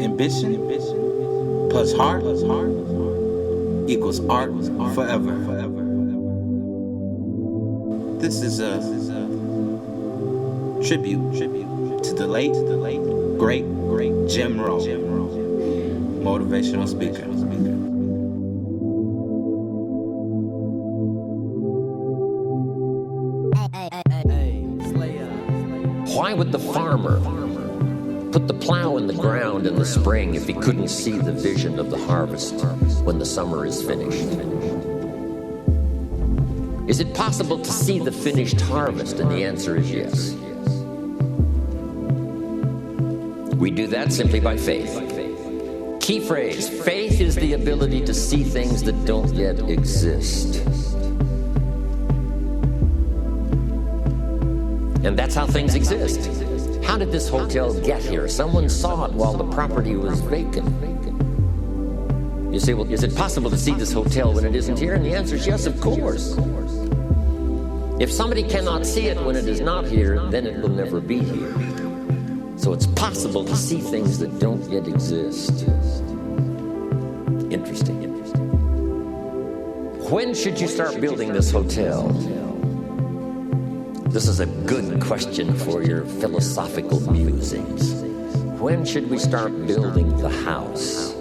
Ambition plus heart equals art forever. This is a tribute to the late, great Jim Rohn, motivational speaker. Why would the farmer put the plow in the ground in the spring if he couldn't see the vision of the harvest when the summer is finished? Is it possible to see the finished harvest? And the answer is yes. We do that simply by faith. Key phrase, faith is the ability to see things that don't yet exist. And that's how things exist. How did this hotel get here? Someone saw it while the property was vacant. You say, well, is it possible to see this hotel when it isn't here? And the answer is yes, of course. If somebody cannot see it when it is not here, then it will never be here. So it's possible to see things that don't yet exist. Interesting. When should you start building this hotel? This is a good question for your philosophical musings. When should we start building the house?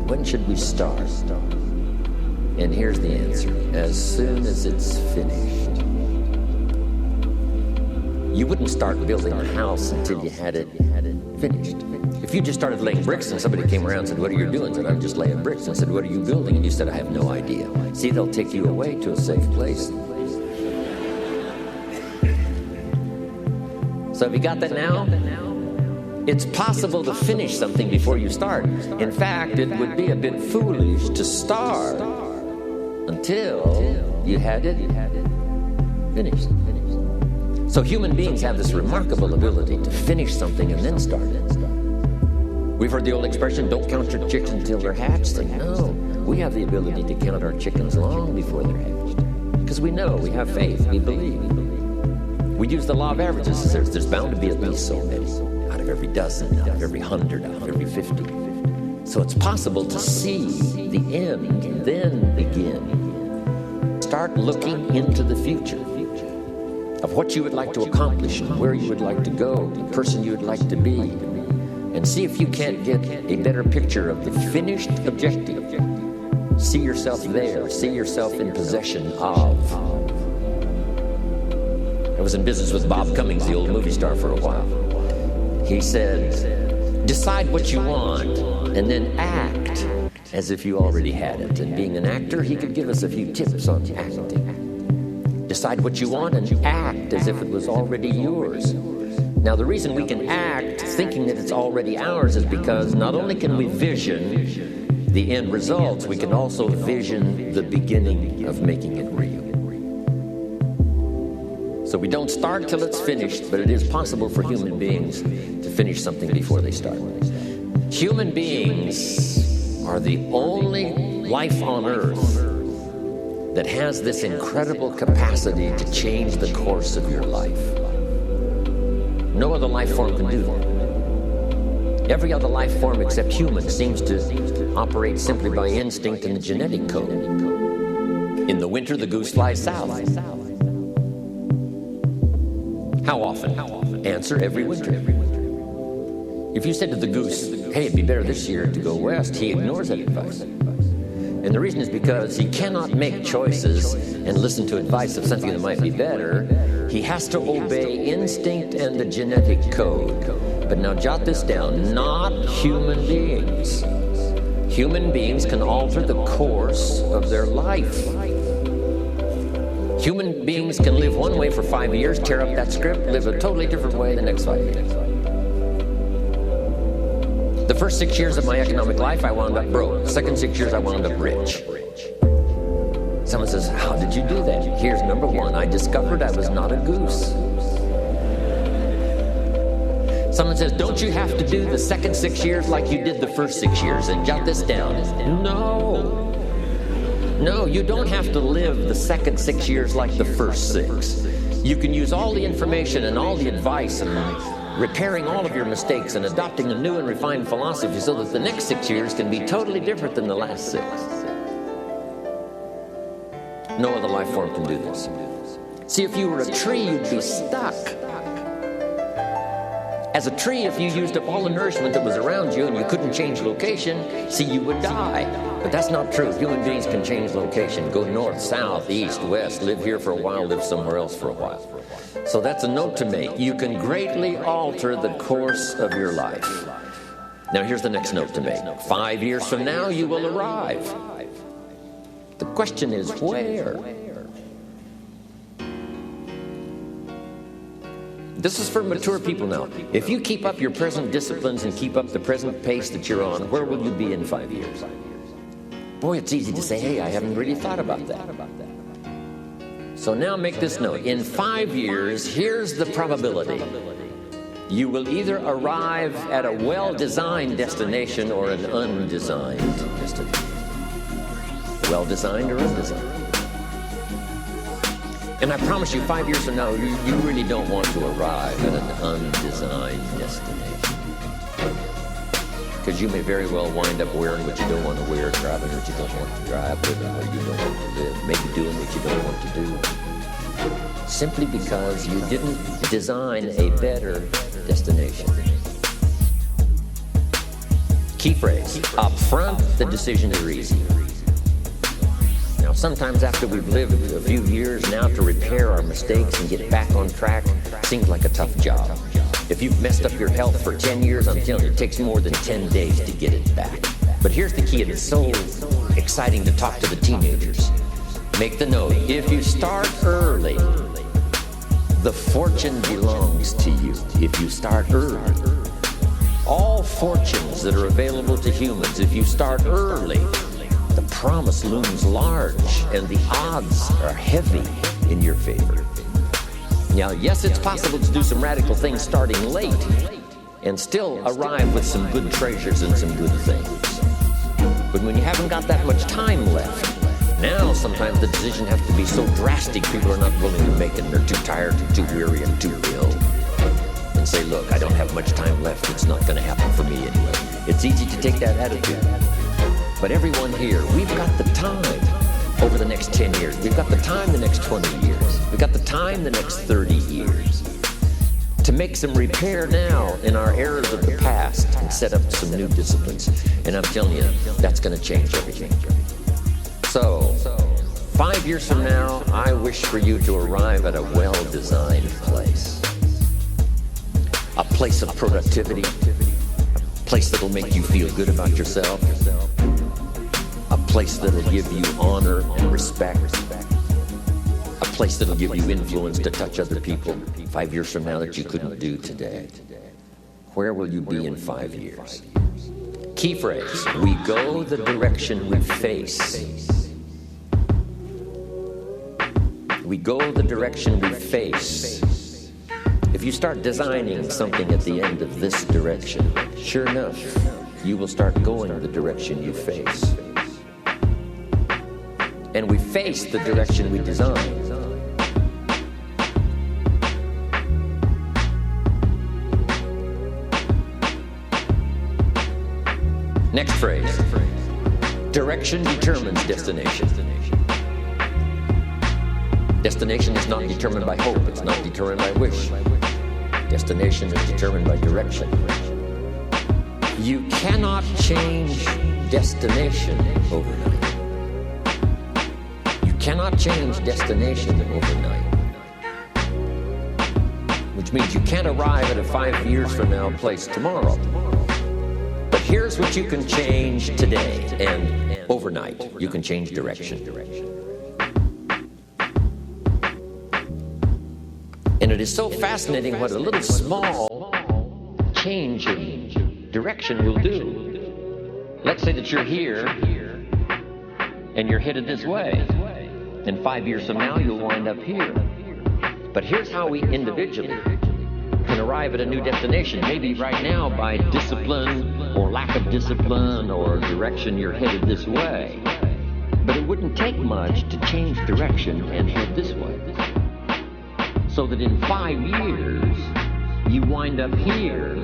When should we start? And here's the answer. As soon as it's finished. You wouldn't start building a house until you had it finished. If you just started laying bricks and somebody came around and said, what are you doing? I said, I'm just laying bricks. And I said, what are you building? And you said, I have no idea. See, they'll take you away to a safe place. So have you got that now? It's possible to finish something before you start. In fact, it would be a bit foolish to start until you had it finished. So human beings have this remarkable ability to finish something and then start it. We've heard the old expression, don't count your chickens until they're hatched. And no, we have the ability to count our chickens long before they're hatched. Because we know, we have faith, we believe. We use the law of averages. There's bound to be at least so many. Out of every dozen, out of every 100, out of every 50. So it's possible to see the end and then begin. Start looking into the future of what you would like to accomplish and where you would like to go, the person you would like to be, and see if you can't get a better picture of the finished objective. See yourself there. See yourself in possession of. I was in business with Bob Cummings, the old movie star, for a while. He said, decide what you want and then act as if you already had it. And being an actor, he could give us a few tips on acting. Decide what you want and act as if it was already yours. Now, the reason we can act thinking that it's already ours is because not only can we vision the end results, we can also vision the beginning of making it real. So we don't start till it's finished, but it is possible for human beings to finish something before they start. Human beings are the only life on earth that has this incredible capacity to change the course of your life. No other life form can do that. Every other life form except human seems to operate simply by instinct and the genetic code. In the winter, the goose flies south. How often? Answer, every winter. If you said to the goose, hey, it'd be better this year to go west, he ignores that advice. And the reason is because he cannot make choices and listen to advice of something that might be better. He has to obey instinct and the genetic code. But now jot this down, not human beings. Human beings can alter the course of their life. Human beings can live one way for 5 years, tear up that script, live a totally different way the next 5 years. The first 6 years of my economic life, I wound up broke. The second 6 years, I wound up rich. Someone says, how did you do that? Here's number one. I discovered I was not a goose. Someone says, don't you have to do the second 6 years like you did the first 6 years? And jot this down. No, you don't have to live the second 6 years like the first 6. You can use all the information and all the advice and repairing all of your mistakes and adopting a new and refined philosophy so that the next 6 years can be totally different than the last 6. No other life form can do this. See, if you were a tree, you'd be stuck. As a tree, if you used up all the nourishment that was around you and you couldn't change location, see, you would die. But that's not true. Human beings can change location, go north, south, east, west, live here for a while, live somewhere else for a while. So that's a note to make. You can greatly alter the course of your life. Now here's the next note to make. 5 years from now, you will arrive. The question is where? This is for mature people now. If you keep up your present disciplines and keep up the present pace that you're on, where will you be in 5 years? Boy, it's easy to say, hey, I haven't really thought about that. So now make this note. In 5 years, here's the probability. You will either arrive at a well-designed destination or an undesigned destination. Well-designed or undesigned. And I promise you, 5 years from now, you really don't want to arrive at an undesigned destination. Because you may very well wind up wearing what you don't want to wear, driving what you don't want to drive, living where you don't want to live, maybe doing what you don't want to do. Simply because you didn't design a better destination. Key phrase, up front, the decisions are easy. Now, sometimes after we've lived a few years now to repair our mistakes and get back on track, seems like a tough job. If you've messed up your health for 10 years, I'm telling you, it takes more than 10 days to get it back. But here's the key, and it's so exciting to talk to the teenagers. Make the note, if you start early, the fortune belongs to you. If you start early. All fortunes that are available to humans, if you start early, the promise looms large and the odds are heavy in your favor. Now, yes, it's possible to do some radical things starting late and still arrive with some good treasures and some good things. But when you haven't got that much time left, now sometimes the decision has to be so drastic people are not willing to make it and they're too tired and too weary and too ill. And say, look, I don't have much time left, it's not going to happen for me anyway. It's easy to take that attitude. But everyone here, we've got the time over the next 10 years. We've got the time the next 20 years. We've got the time the next 30 years to make some repair now in our errors of the past and set up some new disciplines. And I'm telling you, that's going to change everything. So, 5 years from now, I wish for you to arrive at a well-designed place. A place of productivity, a place that'll make you feel good about yourself, a place that'll give you honor and respect, a place that'll give you influence to touch other people 5 years from now that you couldn't do today. Where will you be in 5 years? Key phrase, we go the direction we face. We go the direction we face. If you start designing something at the end of this direction, sure enough, you will start going the direction you face. And we face the direction we design. Next phrase. Direction determines destination. Destination is not determined by hope. It's not determined by wish. Destination is determined by direction. You cannot change destination overnight. You cannot change destination overnight. Which means you can't arrive at a 5 years from now place tomorrow. But here's what you can change today, and overnight you can change direction. And it is so fascinating what a little small change in direction will do. Let's say that you're here and you're headed this way. And 5 years from now, you'll wind up here. But here's how we individually can arrive at a new destination. Maybe right now by discipline or lack of discipline or direction you're headed this way. But it wouldn't take much to change direction and head this way. So that in 5 years, you wind up here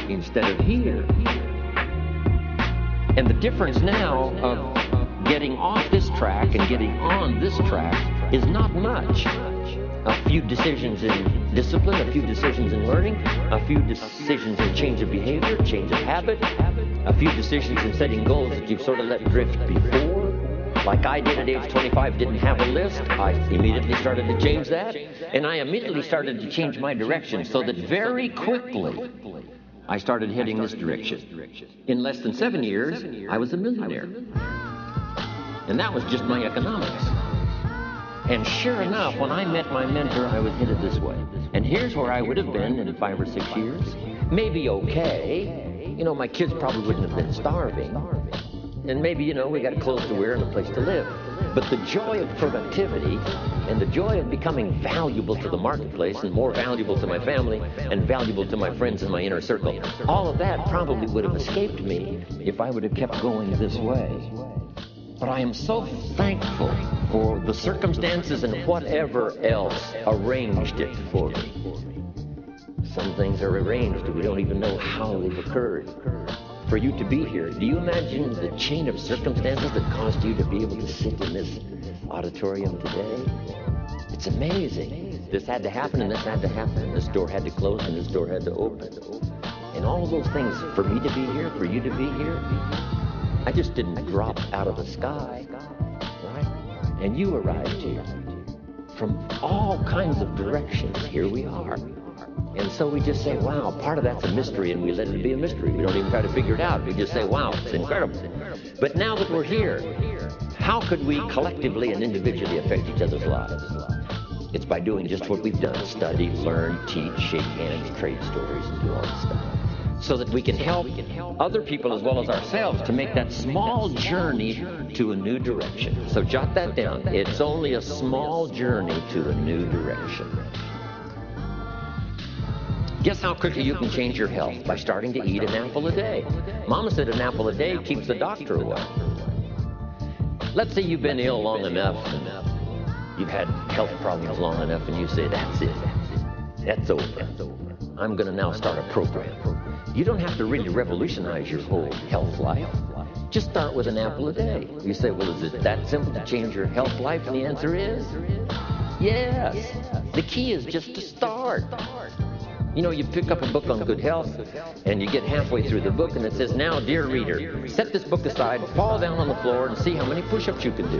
instead of here. And the difference now of getting off this track and getting on this track is not much. A few decisions in discipline, a few decisions in learning, a few decisions in change of behavior, change of habit, a few decisions in setting goals that you've sort of let drift before. Like I did at age 25, didn't have a list. I immediately started to change that. And I immediately started to change my direction so that very quickly I started heading this direction. In less than 7 years, I was a millionaire. And that was just my economics. And sure enough, when I met my mentor, I was headed this way. And here's where I would have been in 5 or 6 years. Maybe okay. You know, my kids probably wouldn't have been starving. And maybe, you know, we got clothes to wear and a place to live. But the joy of productivity and the joy of becoming valuable to the marketplace and more valuable to my family and valuable to my friends in my inner circle, all of that probably would have escaped me if I would have kept going this way. But I am so thankful for the circumstances and whatever else arranged it for me. Some things are arranged, we don't even know how they've occurred. For you to be here, do you imagine the chain of circumstances that caused you to be able to sit in this auditorium today? It's amazing. This had to happen and this had to happen. And this door had to close and this door had to open. And all of those things, for me to be here, for you to be here, I just didn't drop out of the sky, right? And you arrived here from all kinds of directions. Here we are. And so we just say, wow, part of that's a mystery, and we let it be a mystery. We don't even try to figure it out. We just say, wow, it's incredible. But now that we're here, how could we collectively and individually affect each other's lives? It's by doing just what we've done: study, learn, teach, shake hands, trade stories, and do all this stuff. So that we can help other people as well as ourselves to make that small journey to a new direction. So jot that down. It's only a small journey to a new direction. Guess how quickly you can change your health? By starting to eat an apple a day. Mama said an apple a day keeps the doctor away. Let's say you've been ill long enough and you've had health problems long enough and you say, that's it. That's over. I'm going to now start a program. You don't have to really revolutionize your whole health life. Just start with an apple a day. You say, well, is it that simple to change your health life? And the answer is yes. The key is just to start. You know, you pick up a book on good health, and you get halfway through the book, and it says, now, dear reader, set this book aside, fall down on the floor, and see how many push-ups you can do.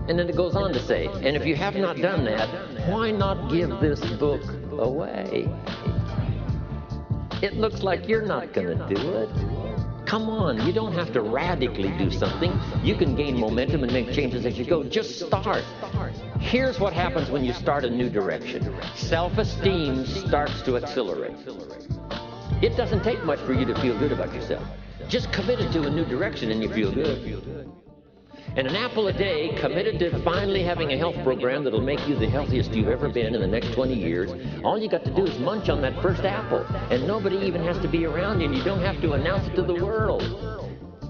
And then it goes on to say, and if you have not done that, why not give this book away? It looks like you're not going to do it. Come on, you don't have to radically do something. You can gain momentum and make changes as you go. Just start. Here's what happens when you start a new direction. Self-esteem starts to accelerate. It doesn't take much for you to feel good about yourself. Just committed to a new direction and you feel good. And an apple a day, committed to finally having a health program that'll make you the healthiest you've ever been in the next 20 years, all you got to do is munch on that first apple. And nobody even has to be around you, and you don't have to announce it to the world.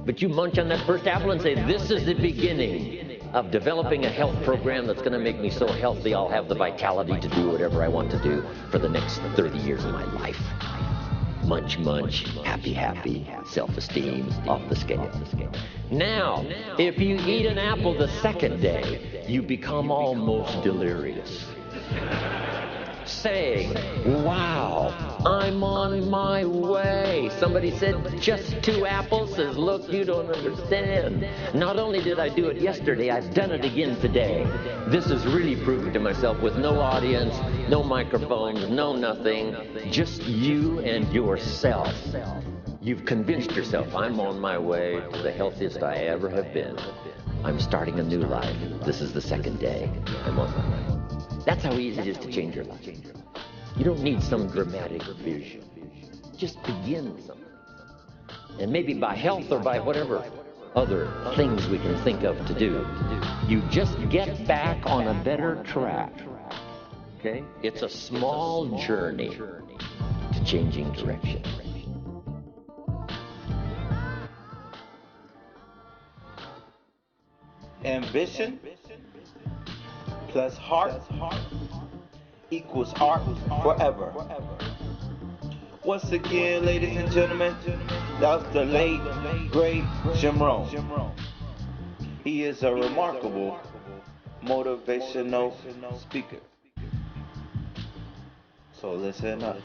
But you munch on that first apple and say, this is the beginning of developing a health program that's going to make me so healthy I'll have the vitality to do whatever I want to do for the next 30 years of my life. Munch, munch, happy, happy, self-esteem, off the scale. Now, if you eat an apple the second day, you become almost delirious. Saying, wow, I'm on my way. Somebody said, just 2 apples? Says, look, you don't understand. Not only did I do it yesterday, I've done it again today. This is really proving to myself with no audience, no microphones, no nothing, just you and yourself. You've convinced yourself, I'm on my way to the healthiest I ever have been. I'm starting a new life. This is the second day. I'm on my way. That's how easy it is to change your life. You don't need some dramatic vision. Just begin something. And maybe by health or by whatever other things we can think of to do, you just get back on a better track. Okay? It's a small journey to changing direction. Ambition plus heart equals art forever. Once again, ladies and gentlemen, that was the late, great Jim Rohn. He is a remarkable motivational speaker. So listen up.